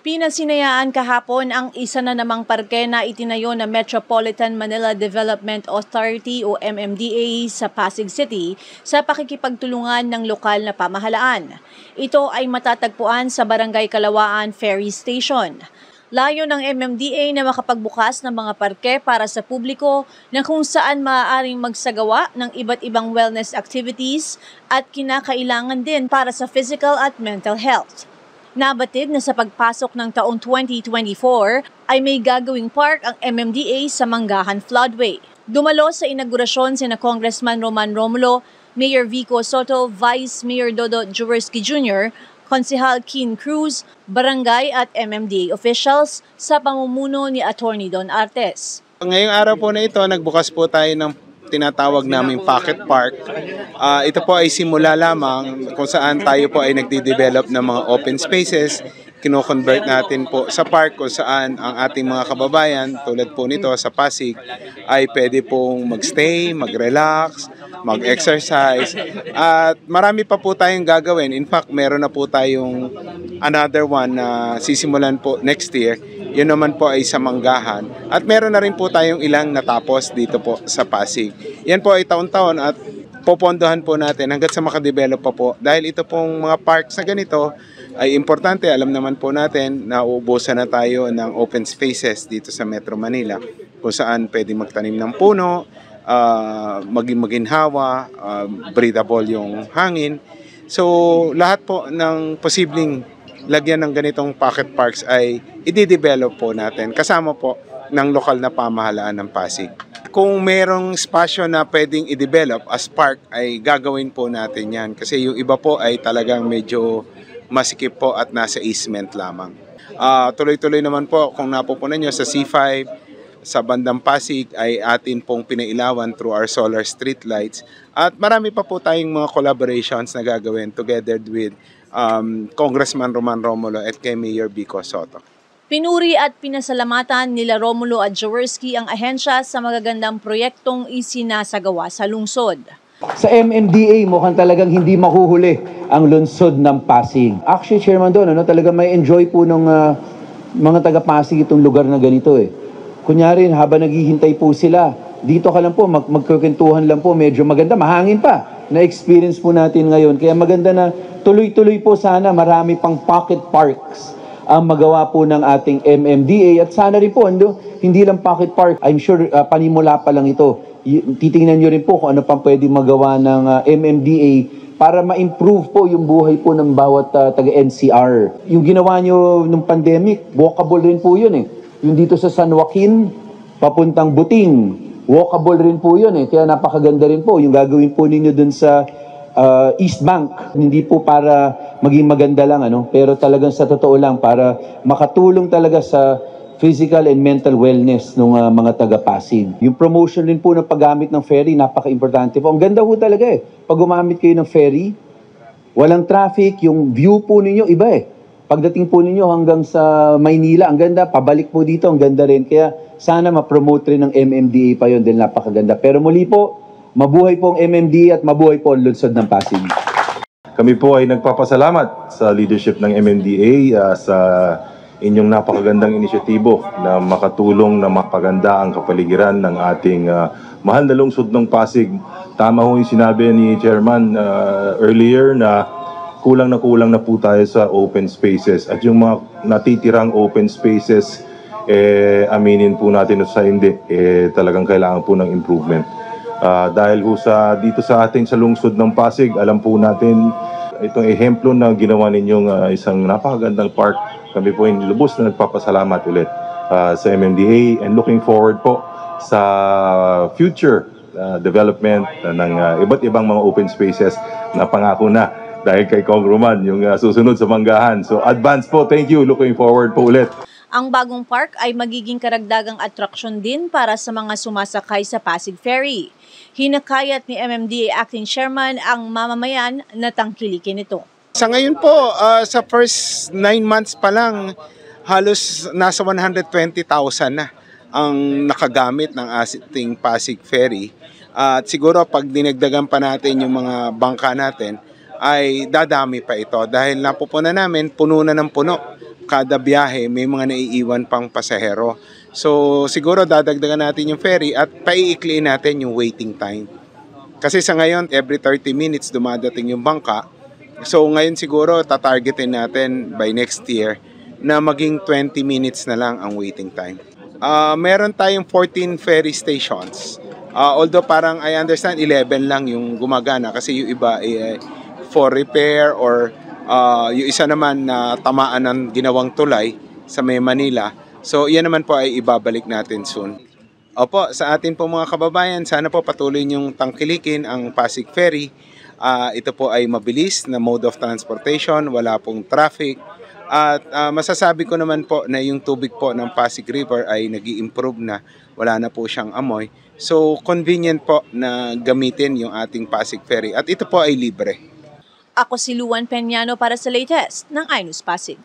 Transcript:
Pinasinayaan kahapon ang isa na namang parke na itinayo ng Metropolitan Manila Development Authority o MMDA sa Pasig City sa pakikipagtulungan ng lokal na pamahalaan. Ito ay matatagpuan sa Barangay Kalawaan Ferry Station. Layo ng MMDA na makapagbukas ng mga parke para sa publiko na kung saan maaaring magsagawa ng iba't ibang wellness activities at kinakailangan din para sa physical at mental health. Nabatid na sa pagpasok ng taong 2024 ay may gagawing park ang MMDA sa Manggahan Floodway. Dumalo sa inaugurasyon sina Congressman Roman Romulo, Mayor Vico Soto, Vice Mayor Dodo Jaworski Jr., Konsehal Keen Cruz, barangay at MMDA officials sa pamumuno ni Attorney Don Artes. Ngayong araw po na ito, nagbukas po tayo ng tinatawag naming Pocket Park. Ito po ay simula lamang kung saan tayo po ay nagde-develop ng mga open spaces. Kino-convert natin po sa park kung saan ang ating mga kababayan tulad po nito sa Pasig ay pwede pong magstay, mag-relax, mag-exercise. At marami pa po tayong gagawin. In fact, meron na po tayong another one na sisimulan po next year. Yun naman po ay sa Manggahan. At meron na rin po tayong ilang natapos dito po sa Pasig. Yan po ay taon-taon at popondohan po natin hanggat sa makadevelop pa po. Dahil ito pong mga parks na ganito ay importante. Alam naman po natin na uubusan na tayo ng open spaces dito sa Metro Manila kung saan pwede magtanim ng puno, maging maginhawa, breathable yung hangin. So lahat po ng posibleng lagyan ng ganitong pocket parks ay i-develop po natin kasama po ng lokal na pamahalaan ng Pasig. Kung merong espasyo na pwedeng i-develop as park ay gagawin po natin yan kasi yung iba po ay talagang medyo masikip po at nasa easement lamang. Tuloy-tuloy naman po kung napupunan nyo sa C5, sa bandang Pasig ay atin pong pinailawan through our solar street lights at marami pa po tayong mga collaborations na gagawin together with Congressman Roman Romulo at kay Mayor Vico Soto. Pinuri at pinasalamatan nila Romulo at Jaworski ang ahensya sa magagandang proyektong isinasagawa sa lungsod. Sa MMDA, mukhang talagang hindi mahuhuli ang lungsod ng Pasig. Actually, Chairman Don, talagang may enjoy po ng mga taga-Pasig itong lugar na ganito eh. Kunyari, habang naghihintay po sila, dito ka lang po, magkukentuhan lang po, medyo maganda, mahangin pa. Na-experience po natin ngayon. Kaya maganda na tuloy-tuloy po sana marami pang pocket parks ang magawa po ng ating MMDA. At sana rin po, hindi lang pocket park. I'm sure panimula pa lang ito. Titingnan nyo rin po kung ano pang pwede magawa ng MMDA para ma-improve po yung buhay po ng bawat taga-NCR. Yung ginawa nyo nung pandemic, walkable rin po yun eh. Yung dito sa San Joaquin, papuntang Buting, walkable rin po yun eh. Kaya napakaganda rin po yung gagawin po ninyo dun sa East Bank. Hindi po para maging maganda lang, pero talagang sa totoo lang para makatulong talaga sa physical and mental wellness ng mga taga-Pasig. Yung promotion rin po ng paggamit ng ferry, napaka-importante po. Ang ganda po talaga eh. Pag gumamit kayo ng ferry, walang traffic, yung view po ninyo iba eh. Pagdating po ninyo hanggang sa Maynila, ang ganda. Pabalik po dito, ang ganda rin. Kaya sana ma-promote rin ng MMDA pa yun, dahil napakaganda. Pero muli po, mabuhay po ang MMDA at mabuhay po ang lungsod ng Pasig. Kami po ay nagpapasalamat sa leadership ng MMDA sa inyong napakagandang inisyatibo na makatulong na mapaganda ang kapaligiran ng ating mahal na lungsod ng Pasig. Tama ho yung sinabi ni Chairman earlier na kulang na po tayo sa open spaces. At yung mga natitirang open spaces, aminin po natin sa hindi, talagang kailangan po ng improvement. Dahil ho dito sa ating sa lungsod ng Pasig, alam po natin itong ehemplo na ginawa ninyong isang napakagandang park. Kami po ay lubos na nagpapasalamat ulit sa MMDA and looking forward po sa future development ng iba't ibang mga open spaces na pangako na dahil kay Kong Roman yung susunod sa Manggahan. So advance po, thank you. Looking forward po ulit. Ang bagong park ay magiging karagdagang atraksyon din para sa mga sumasakay sa Pasig Ferry. Hinakayat ni MMDA Acting Chairman ang mamamayan na tangkilikin ito. Sa ngayon po, sa first 9 months pa lang, halos nasa 120,000 na ang nakagamit ng ating Pasig Ferry. At siguro pag dinagdagan pa natin yung mga bangka natin, ay dadami pa ito dahil napupunan namin puno na ng puno. kada biyahe may mga naiiwan pang pasahero. So siguro dadagdagan natin yung ferry at paiikliin natin yung waiting time. Kasi sa ngayon, every 30 minutes dumadating yung bangka. So ngayon siguro tatargetin natin by next year na maging 20 minutes na lang ang waiting time. Meron tayong 14 ferry stations. Although parang I understand 11 lang yung gumagana kasi yung iba ay for repair or yung isa naman na tamaan ng ginawang tulay sa May Manila. So yan naman po ay ibabalik natin soon. Opo, sa atin po mga kababayan, sana po patuloy niyong tangkilikin ang Pasig Ferry. Ito po ay mabilis na mode of transportation, wala pong traffic. At masasabi ko naman po na yung tubig po ng Pasig River ay nag-i-improve na, wala na po siyang amoy. So convenient po na gamitin yung ating Pasig Ferry at ito po ay libre. Ako si Luan Peñano para sa latest ng iNews Pasig.